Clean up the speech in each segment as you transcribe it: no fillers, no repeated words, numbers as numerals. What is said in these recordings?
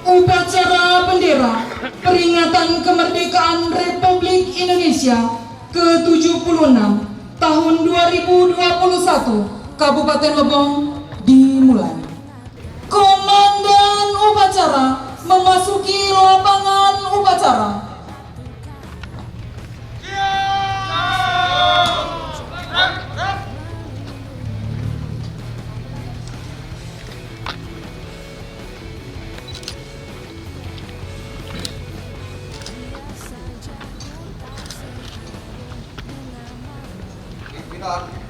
Upacara bendera peringatan kemerdekaan Republik Indonesia ke-76 tahun 2021 Kabupaten Lebong dimulai. Komandan upacara memasuki lapangan upacara.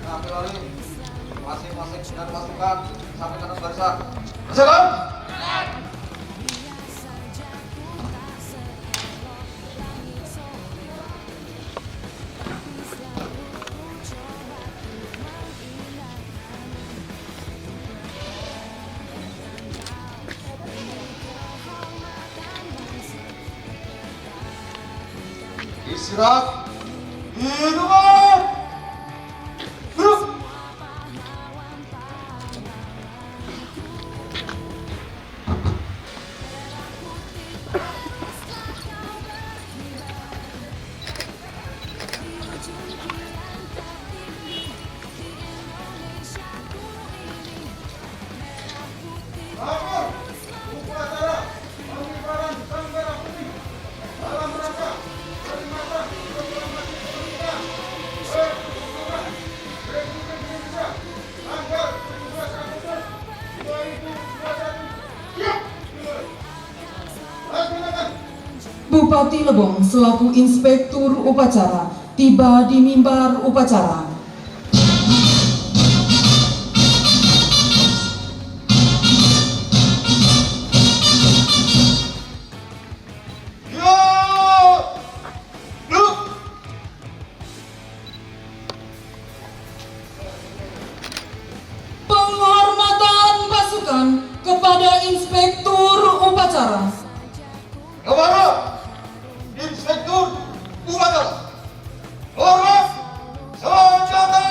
Ambil alih masing-masing dan pasukan sampai ke barisan. Berjalan. Istirahat. Hidup. Bupati Lebong selaku Inspektur Upacara tiba di mimbar upacara. Penghormatan pasukan kepada Inspektur Upacara. Kepada Inspektur Upacara, hormat senjata.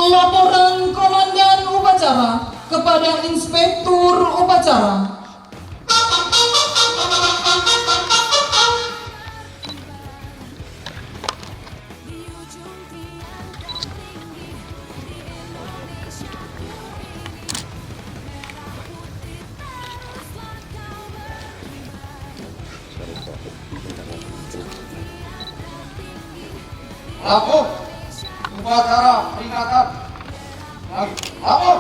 Laporan Komandan Upacara kepada Inspektur Upacara. Lapor upacara peringatan lapor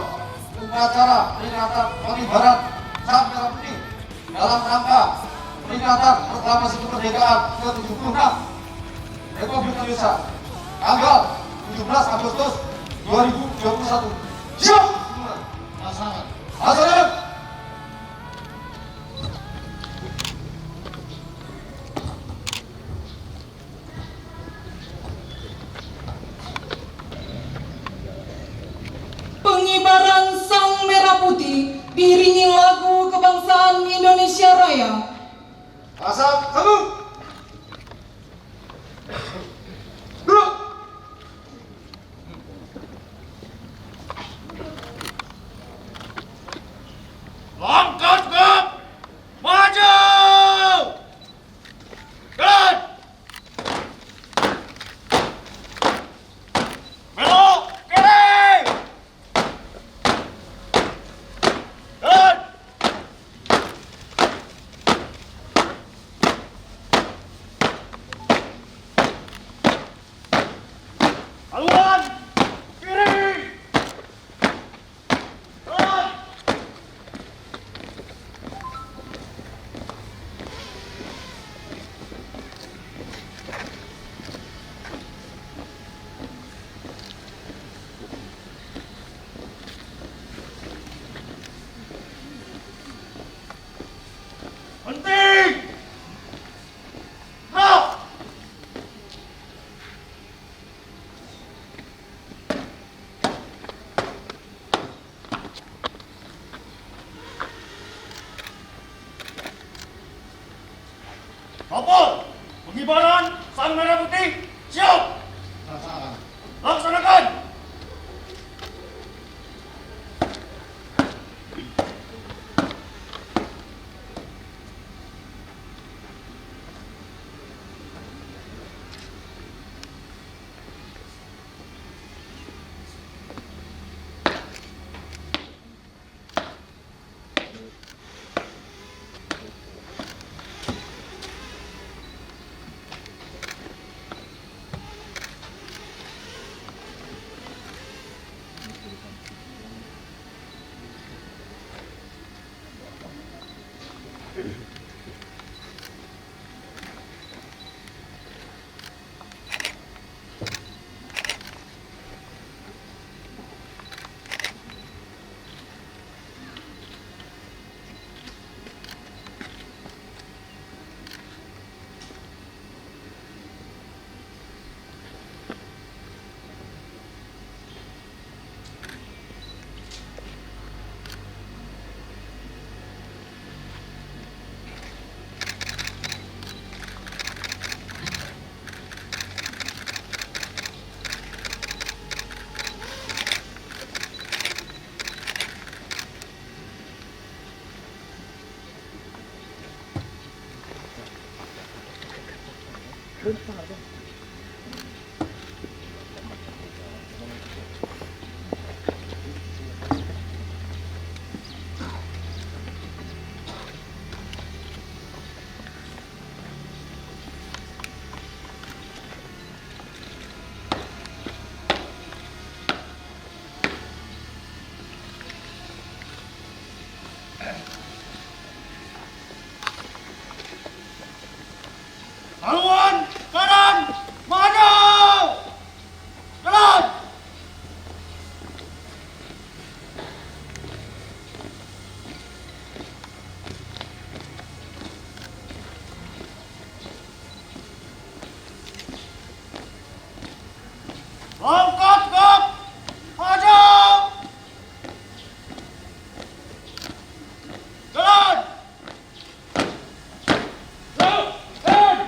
upacara peringatan pengibaran Sang Merah Putih dalam rangka peringatan proklamasi kemerdekaan ke-76 Republik Indonesia tanggal 17 Agustus 2021. Siap! Laksanakan. Pengibaran Sang Merah Putih diiringi lagu kebangsaan Pasukan Indonesia Raya. Asap sambung. Gerak. Langkah tegap, maju. Jalan. Belok kiri. Jalan. Haluan kiri. Jalan. Penting. Gerak. Kapal pengibaran sang merah putih siap. Laksanakan. Haluan kanan maju. Jalan. Langkah tegap, maju. Jalan. Jalan.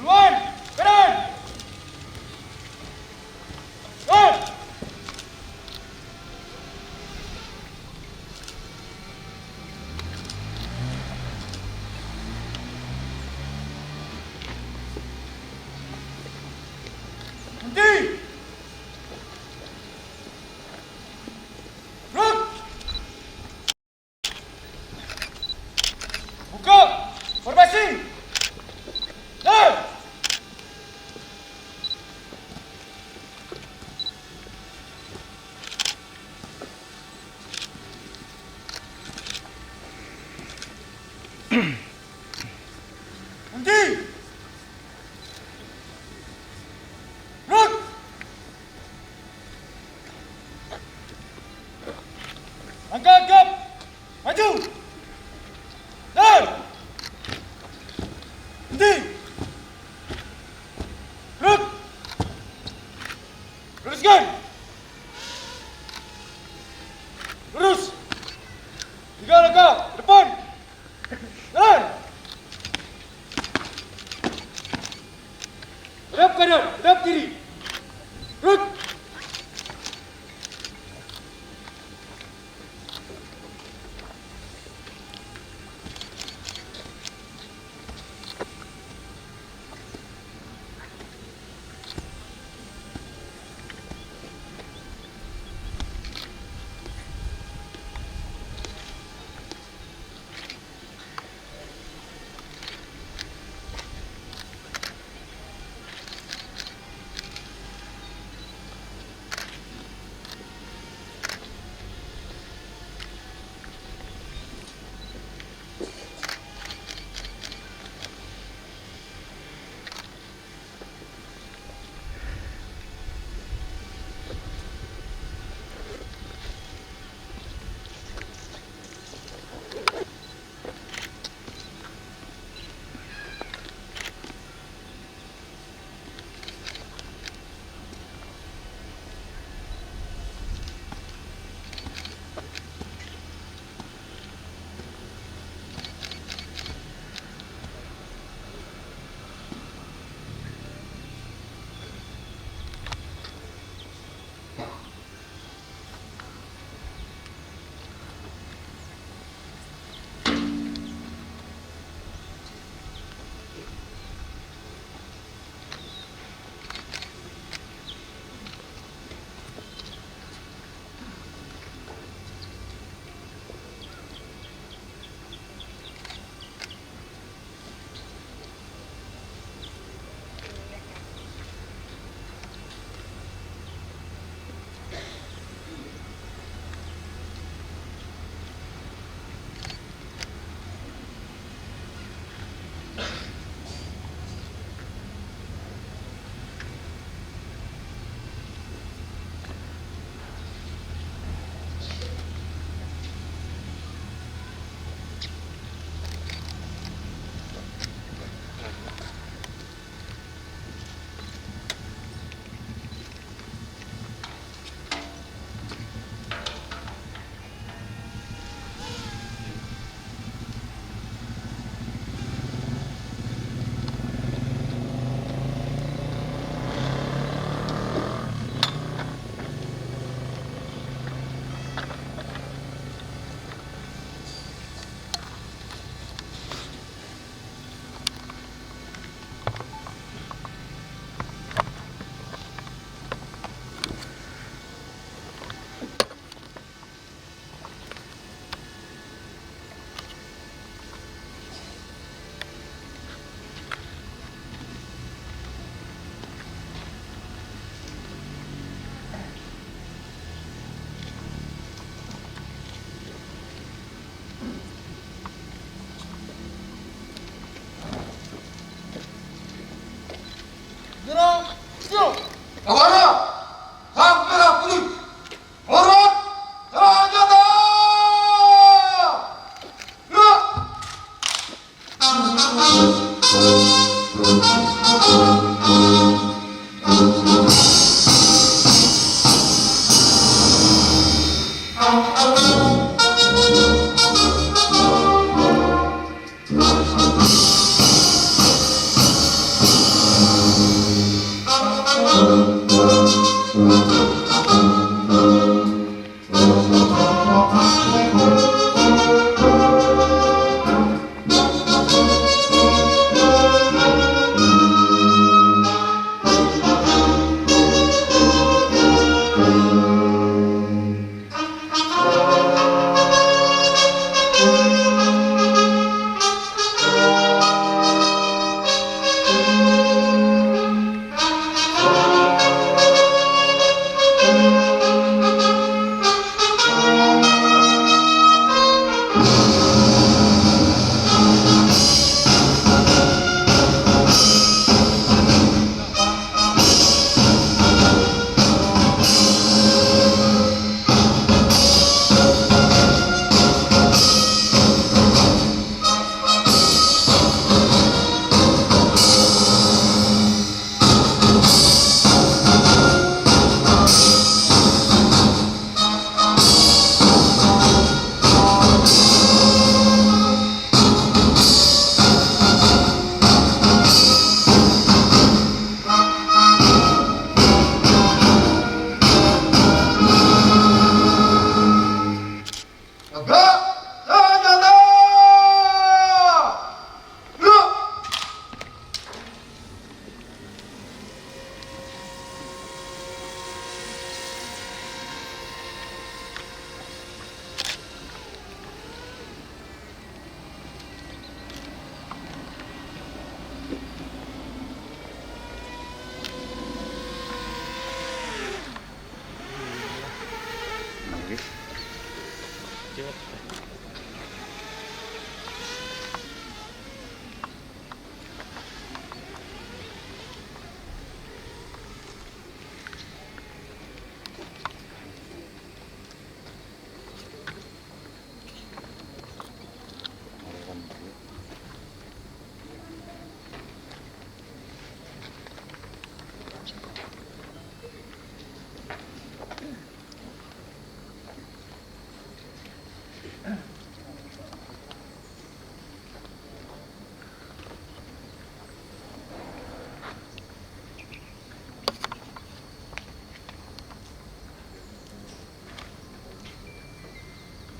Haluan kanan. Jalan. Berhenti. Gerak. Buka formasi. Jalan. Siap. Kepada Sang Merah Putih, hormat senjata! Gerak! Tegak senjata! Gerak!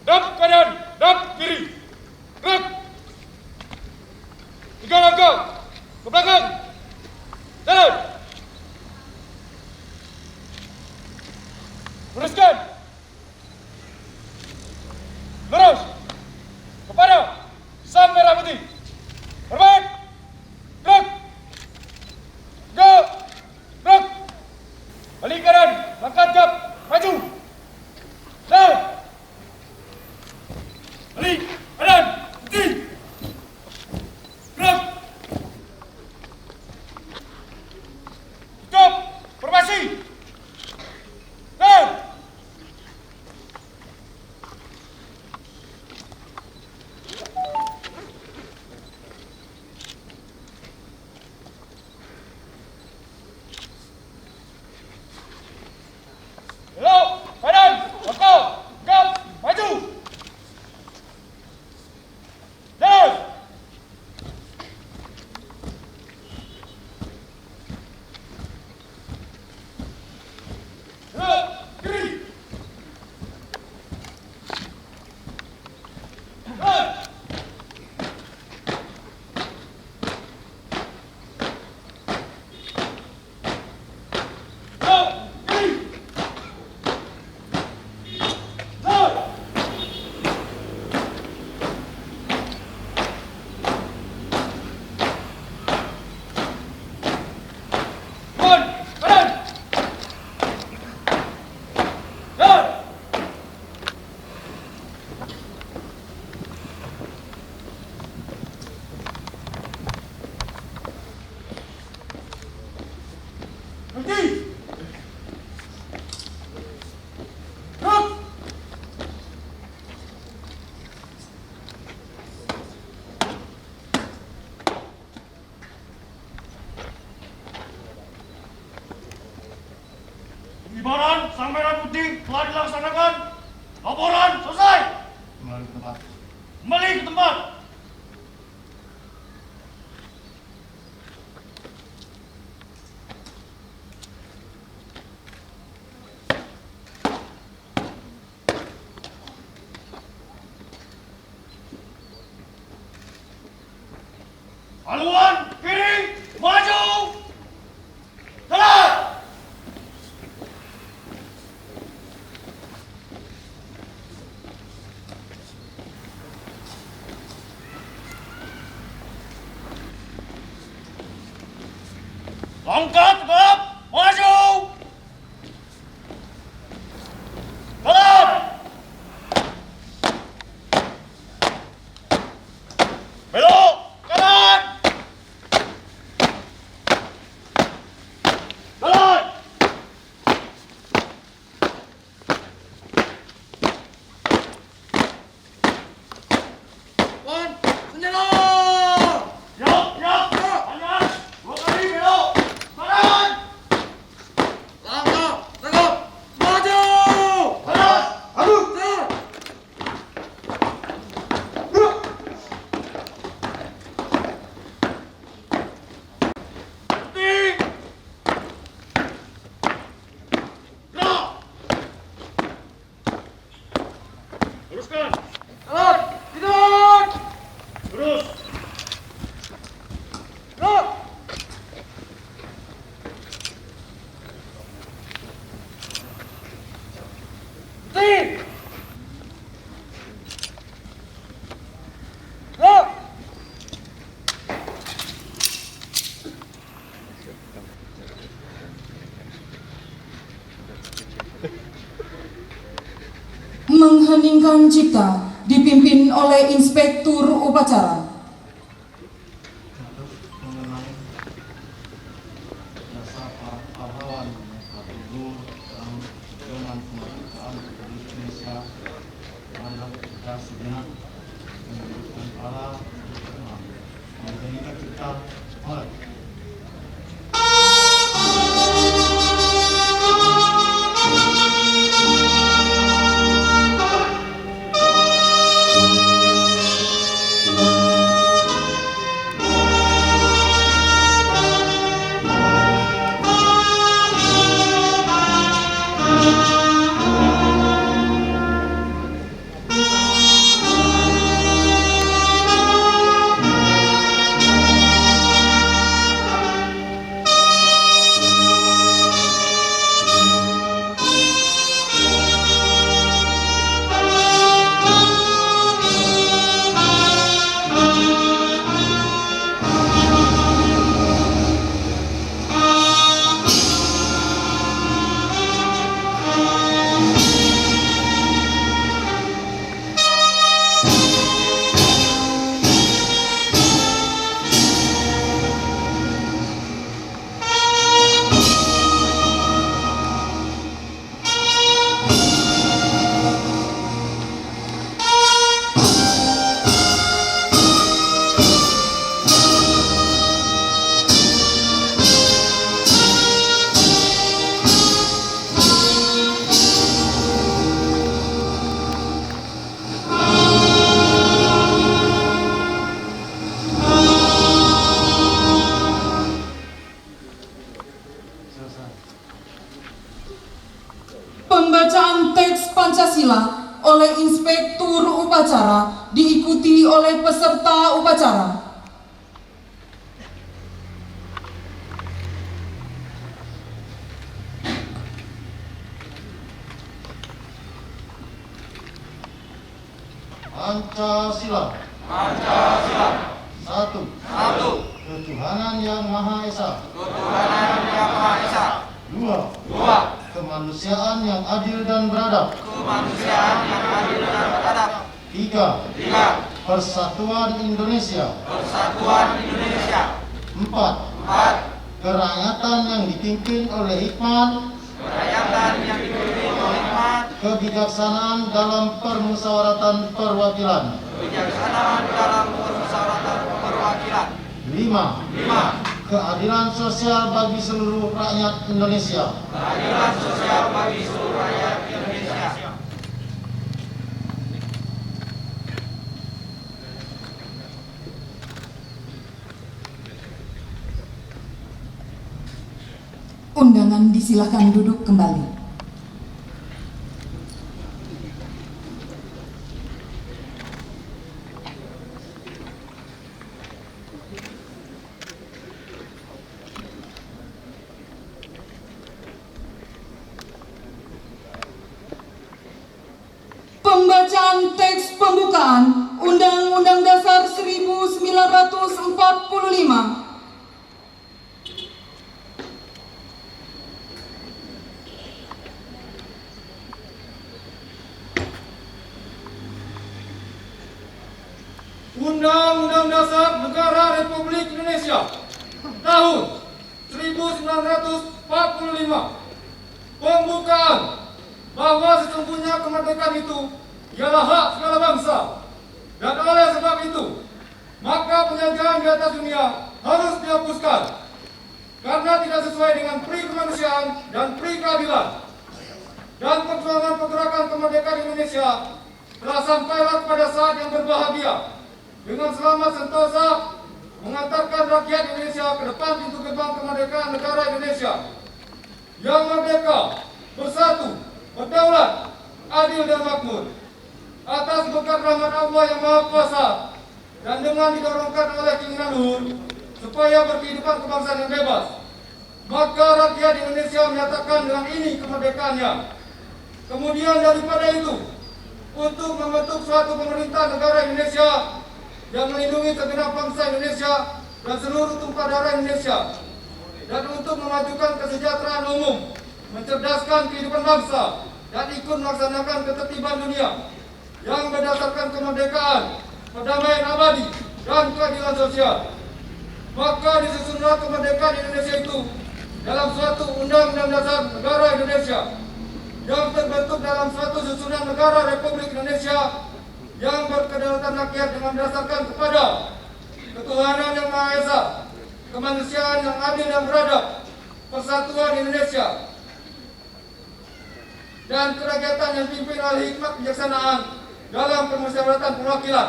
Dap kanan, dap kiri. Gerak. 3 langkah ke belakang. Jalan. Luruskan. Lurus. Kepada Sang Merah Putih. Hormat. Gerak. Gerak. Gerak. Balik kanan, langkah tegap, maju. Jalan. Balik kanan, putih. Gerak. Kembali ke tempat. Haluan kiri, maju. Jalan. Langkah tegap, maju. Jalan. Belok kanan. Jalan. Wan, senjata! Siap, siap. Kanan. 2 kali belok. Kanan. Langkah, tegap, maju! Jalan. Aduh! Jalan! Berhenti. Gerak. Teruskan. Jalan! Tidak! Terus. Gerak! Berhenti! Gerak! Mengheningkan cipta dipimpin oleh Inspektur Upacara. Mengenai jasa para pahlawan yang telah gugur dalam perjuangan kemerdekaan Republik Indonesia terhadap kita sejenak menunjukkan para pemenang mengenai kita oleh Pembacaan teks Pancasila oleh Inspektur Upacara diikuti oleh peserta upacara. Pancasila. Pancasila! Satu. Satu! Ketuhanan yang Maha Esa. Ketuhanan yang Maha Esa. Dua. Dua! Kemanusiaan yang adil dan beradab. Kemanusiaan yang adil dan beradab. Tiga. Tiga! Persatuan Indonesia. Persatuan Indonesia. Empat. Empat! Kerakyatan yang dipimpin oleh hikmat, Kerakyatan yang dipimpin oleh hikmat, kebijaksanaan dalam permusyawaratan perwakilan. kebijaksanaan dalam permusyawaratan perwakilan. Lima. Lima! Keadilan sosial bagi seluruh rakyat Indonesia. Keadilan sosial bagi seluruh rakyat Indonesia. Undangan disilakan duduk kembali. Pembacaan teks pembukaan Undang-Undang Dasar 1945. Undang-Undang Dasar Negara Republik Indonesia tahun 1945. Pembukaan bahwa sesungguhnya kemerdekaan itu ialah hak segala bangsa, dan oleh sebab itu maka penjajahan di atas dunia harus dihapuskan karena tidak sesuai dengan pri kemanusiaan dan pri keadilan. Dan perjuangan pergerakan kemerdekaan Indonesia telah sampailah kepada saat yang berbahagia dengan selamat sentosa mengantarkan rakyat Indonesia ke depan pintu gerbang kemerdekaan negara Indonesia yang merdeka, bersatu, berdaulat, adil dan makmur atas berkat rahmat Allah yang Maha Kuasa, dan dengan didorongkan oleh keinginan luhur supaya berkehidupan kebangsaan yang bebas, maka rakyat Indonesia menyatakan dengan ini kemerdekaannya. Kemudian daripada itu, untuk membentuk suatu pemerintah negara Indonesia yang melindungi segenap bangsa Indonesia dan seluruh tumpah darah Indonesia, dan untuk memajukan kesejahteraan umum, mencerdaskan kehidupan bangsa, dan ikut melaksanakan ketertiban dunia yang berdasarkan kemerdekaan, perdamaian abadi, dan keadilan sosial. Maka disusunlah kemerdekaan Indonesia itu dalam suatu Undang-Undang Dasar Negara Indonesia yang terbentuk dalam suatu susunan negara Republik Indonesia yang berkedaulatan rakyat dengan berdasarkan kepada ketuhanan yang Maha Esa, kemanusiaan yang adil dan beradab, persatuan Indonesia, dan kerakyatan yang dipimpin oleh hikmat kebijaksanaan dalam permusyawaratan perwakilan,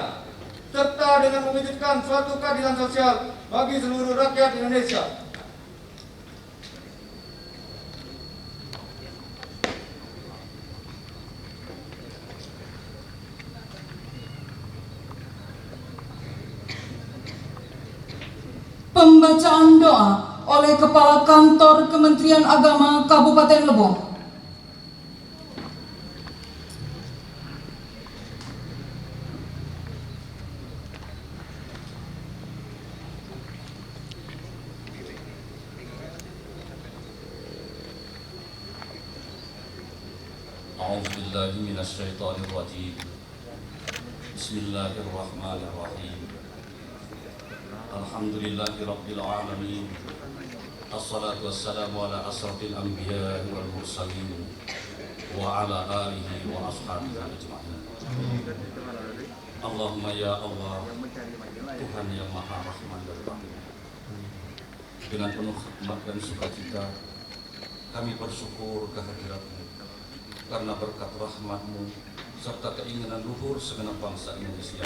serta dengan mewujudkan suatu keadilan sosial bagi seluruh rakyat Indonesia. Pembacaan doa oleh Kepala Kantor Kementerian Agama Kabupaten Lebong. A'udzubillahi minasyaitonirrajim. Bismillahirrahmanirrahim. Alhamdulillahirabbil alamin. Assalatu wassalamu ala asrafil anbiya'i wal mursalin wa ala alihi wa ashabihi ajma'in. Allahumma ya Allah, Tuhan yang Maha Rahman dan Rahim. Dengan penuh hikmat dan sukacita kami bersyukur kehadirat-Mu, karena berkat rahmat-Mu serta keinginan luhur segenap bangsa Indonesia,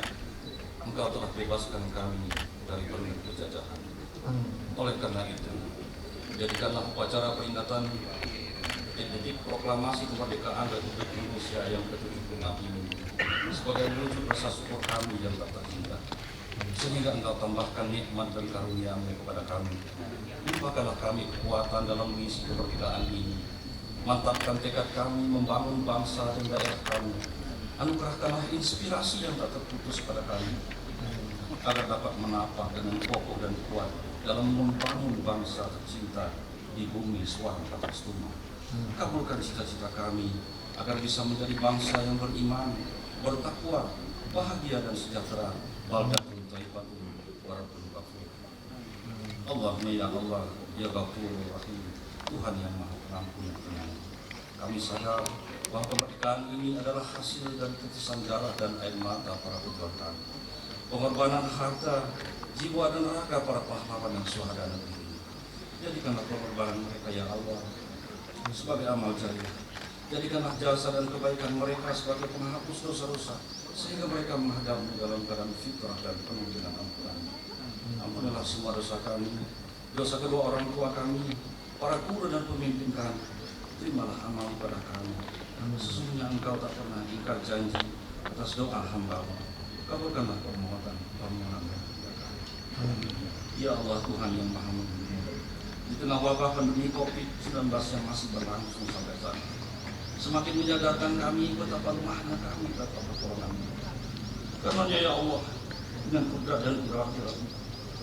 Engkau telah bebaskan kami dari permen penjajahan. Oleh karena itu, jadikanlah upacara peringatan detik proklamasi kemerdekaan Republik Indonesia yang ke-76 ini sebagai wujud rasa syukur kami yang tak terhingga, sehingga Engkau tambahkan nikmat dan karunia-Mu kepada kami. Limpahkanlah kami kekuatan dalam mengisi kemerdekaan ini. Mantapkan tekad kami membangun bangsa dan daerah kami. Anugerahkanlah inspirasi yang tak terputus pada kami, agar dapat menapak dengan kokoh dan kuat dalam membangun bangsa tercinta di bumi Suang Patastuma. Kabulkan cita-cita kami agar bisa menjadi bangsa yang beriman, bertakwa, bahagia dan sejahtera. Baldatun thayyibatun wa rabbun ghafur. Allahumma ya Allah, ya Ghafurur Rahim, Tuhan yang Maha Pengampun dan Penyayang. Kami sadar bahwa kemerdekaan ini adalah hasil dari tetesan darah dan air mata para pejuang kami, pengorbanan harta, jiwa dan raga para pahlawan yang syuhada negeri ini. Jadikanlah pengorbanan mereka ya Allah sebagai amal jariah. Jadikanlah jasa dan kebaikan mereka sebagai penghapus dosa-dosa, sehingga mereka menghadapmu dalam keadaan fitrah dan penuh dengan ampunan. Ampunilah semua dosa kami, dosa kedua orang tua kami, para guru dan pemimpin kami, terimalah amal ibadah kami. Sesungguhnya Engkau tak pernah ingkar janji atas doa hamba-Mu. Kabulkanlah permohonan kami. Ya Allah Tuhan yang Maha Mengampuni, di tengah wabah pandemi COVID-19 yang masih berlangsung sampai saat ini, semakin menyadarkan kami betapa lemahnya kami dalam pertolongan. Karenanya ya Allah, dengan kudrat dan kudrat-Mu,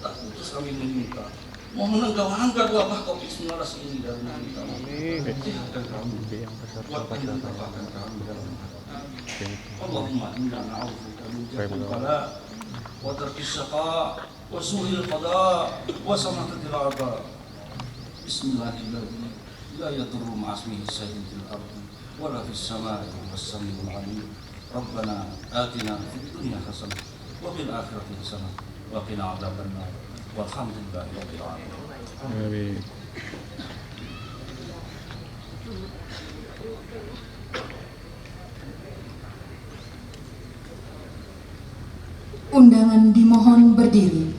tak putus kami meminta, mohon Engkau angkat wabah COVID-19 ini dari negeri kami. Sehatkan kami, kuatkan dan tabahkan kami dalam hati. Allahumma inna na'udzubika min jahli al-bala wa tarki syaqa wa su'il qada wa samatatil a'da. Bismillahirrahmanirrahim. La yadurru ma'asmihi shay'un fil ardi wa la fis samai was-sami'ul 'alim. Rabbana atina fid dunya hasanah wa fil akhirati hasanah wa qina 'adzabannar. Walhamdulillahi rabbil alamin. Amin. Undangan dimohon berdiri.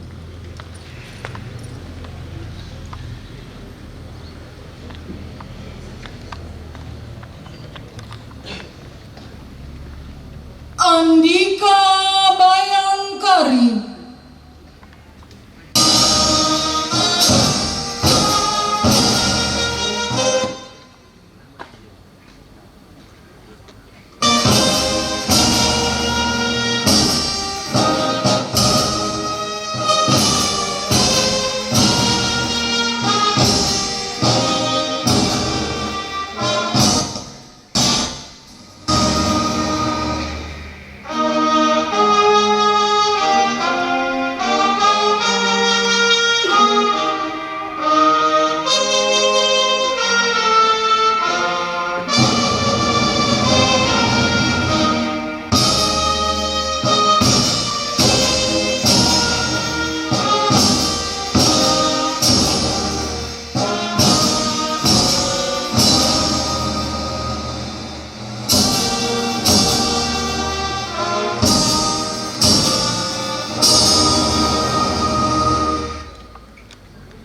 Andika Bayangkari.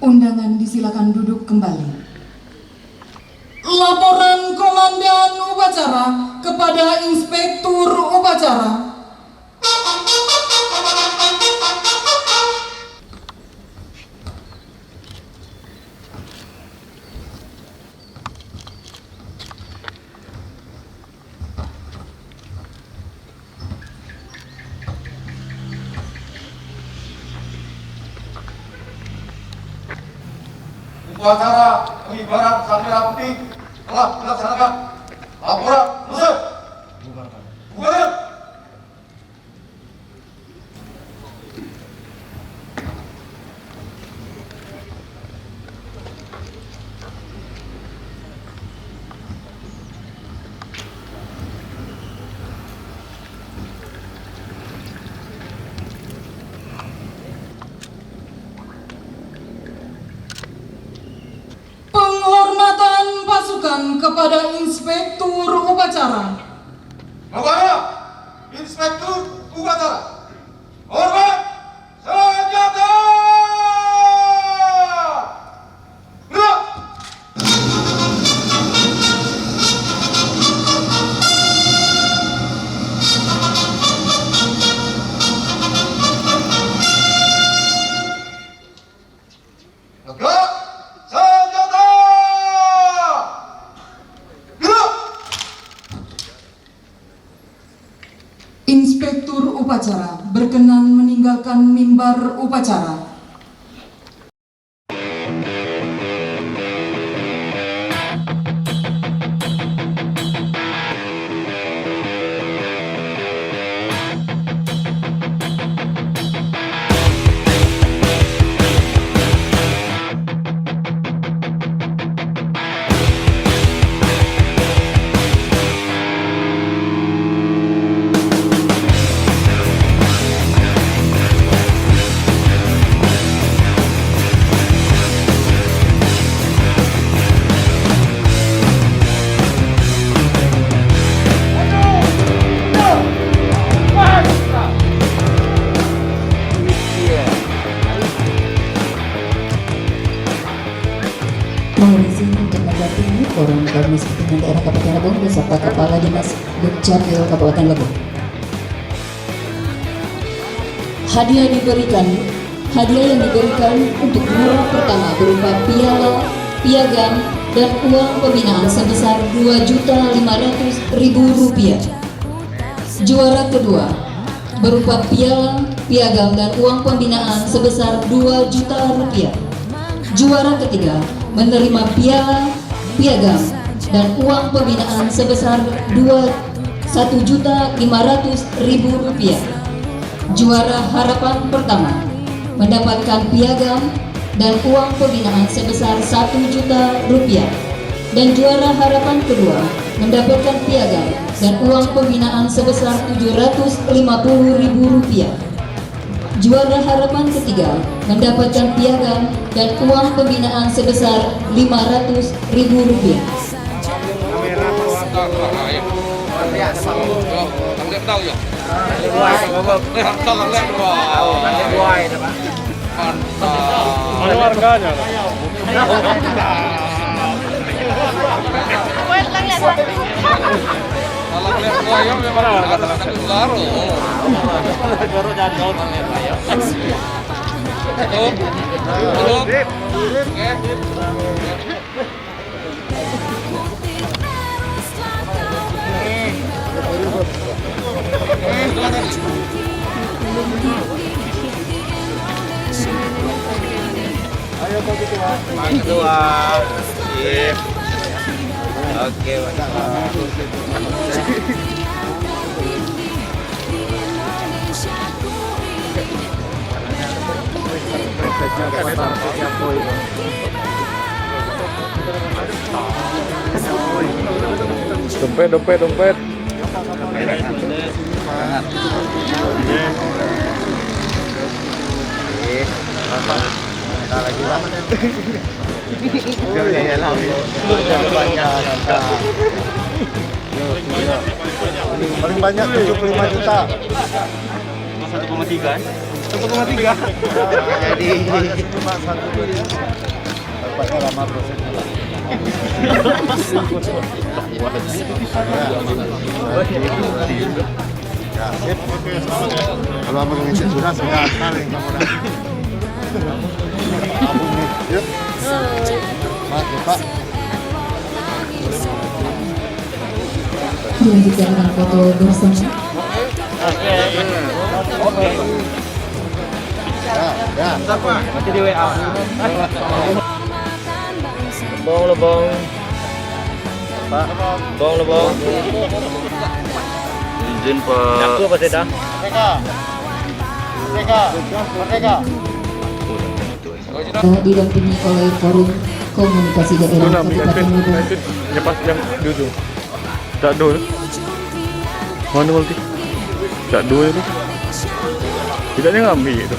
Undangan disilakan duduk kembali. Laporan Komandan Upacara kepada Inspektur Upacara. Upacara pengibaran sang merah putih telah dilaksanakan. Laporan selesai. Bubarkan. Penghormatan pasukan kepada Inspektur Upacara. Kepada Inspektur Upacara. Hormat senjata. Gerak. Gerak. Senjata. Gerak. Inspektur Upacara berkenan meninggalkan mimbar upacara. Mohon izin untuk mendampingi Forum Dinas Perhubungan Daerah Kabupaten Lebong beserta Kepala Dinas Dukcapil Kabupaten Lebong. Hadiah yang diberikan untuk juara pertama berupa piala, piagam, dan uang pembinaan sebesar Rp2.500.000. Juara kedua berupa piala, piagam, dan uang pembinaan sebesar Rp2 juta. Juara ketiga menerima piala, piagam, dan uang pembinaan sebesar Rp1.500.000. Juara harapan pertama mendapatkan piagam dan uang pembinaan sebesar Rp1 juta. Dan juara harapan kedua mendapatkan piagam dan uang pembinaan sebesar Rp750.000. Juara harapan ketiga mendapatkan piagam dan uang pembinaan sebesar Rp500.000. Kedua, sip. Oke, Dompet. lagi lah. Paling banyak 75 juta. 1,3 1,3. Jadi cuma 1 dapatnya lama prosesnya lah. Ya, sip. Kalau abang ngecek surat, saya antar yang kamu dah. Abang ni, yuk. Mas, Pak. Dilanjutkan dengan foto bersama. Ya. Nanti di WA. Lebong. Pak. Lebong. Izin Pak. Aku apa tidak? Merdeka. Didampingi oleh Forum Komunikasi Daerah Kabupaten Lebong. Pas yang duduk. Tak dulu. Mana multi? Tak dulu itu. Tidaknya ngambil itu.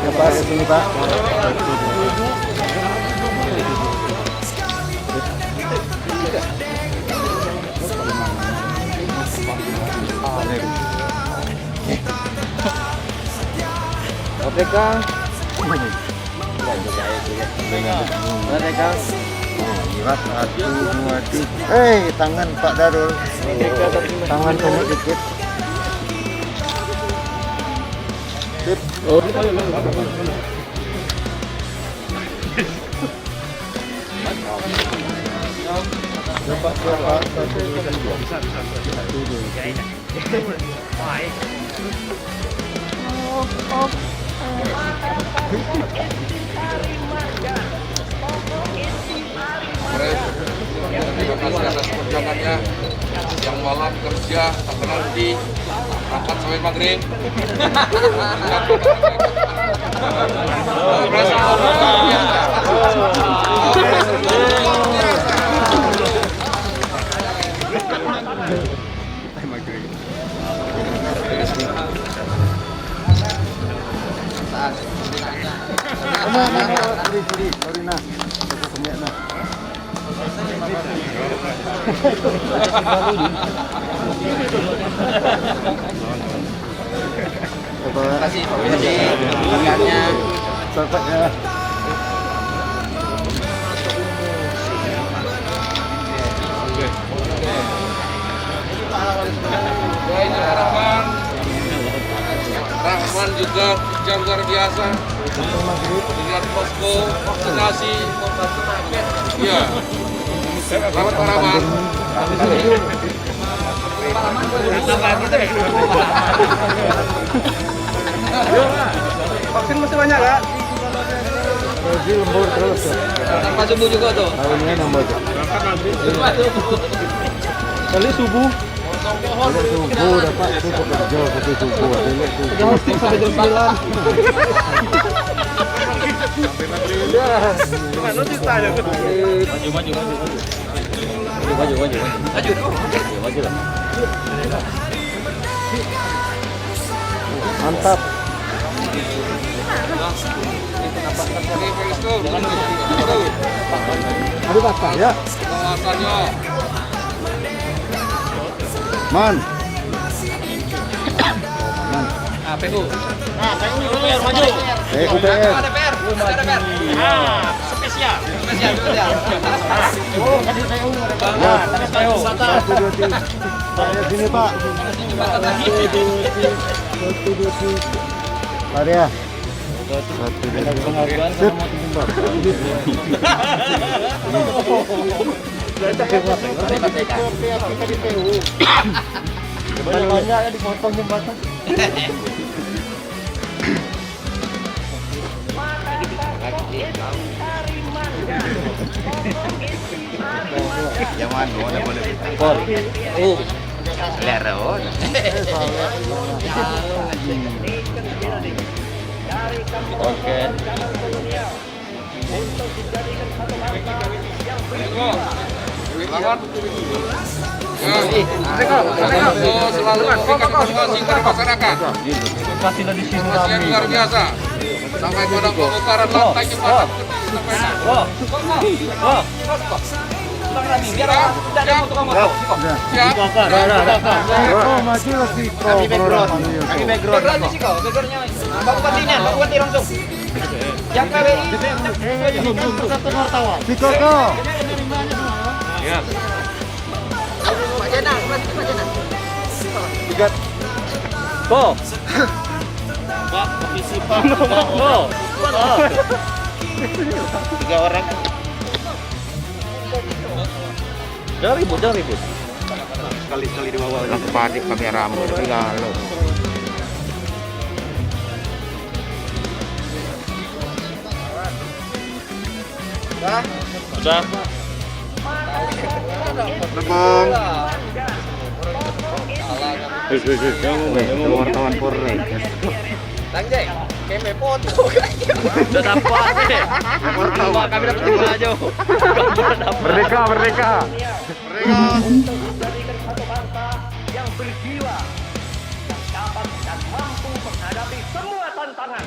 Ya Pak, ke sini Pak. Merdeka. Merdeka. Berat 1, 2, 3. Tangan Pak Darul. Tangan pendek dikit. Sip. Oh. Berapa? tunjangannya, yang malam kerja tak kenal rugi, rapat sampai maghrib. Terima kasih Pak Budi, penghargaannya. Ya ini Rahman juga jam luar biasa. Dengan posko vaksinasi. Iya. Selamat Pak Rahman. Vaksin masih banyak nggak? Lagi lembur terus ya. Tanpa subuh juga tuh. Tahunnya nambah. Kali subuh. Ada subuh dapat itu bekerja sampai subuh. Ada lihat subuh. Jangan stick sampai jam 9. Mantap. Aduh patah ya. Pengawasannya. Man. PU. UPR. Spesial. Saya sini Pak. 1, 2, 3. Mari ya. 1, 2, 3. Banyak ya dipotong jembatan. Jangan ada boleh. Lero. Oke. Selamat. Selalu memberikan informasi kepada masyarakat. Informasi yang luar biasa. Sampai pada pembongkaran lantai jembatan. Siap. Oh, maju lagi. Kami background. Bupatinya langsung. Yang KWI. Si Koko. Ya. Pak Jenang, Pak Jenang. Tiga. Pak, komisi Pak. Tiga orang. Jangan ribut. Sekali-sekali di bawah. Langsung panik kameramu, tapi galau. Sudah. Terbang. Wartawan Polri. Lanjut. Keme foto. Sudah dapat deh. Wartawan kami dapat lima aja. Merdeka. yang berjiwa, yang dapat dan mampu menghadapi semua tantangan.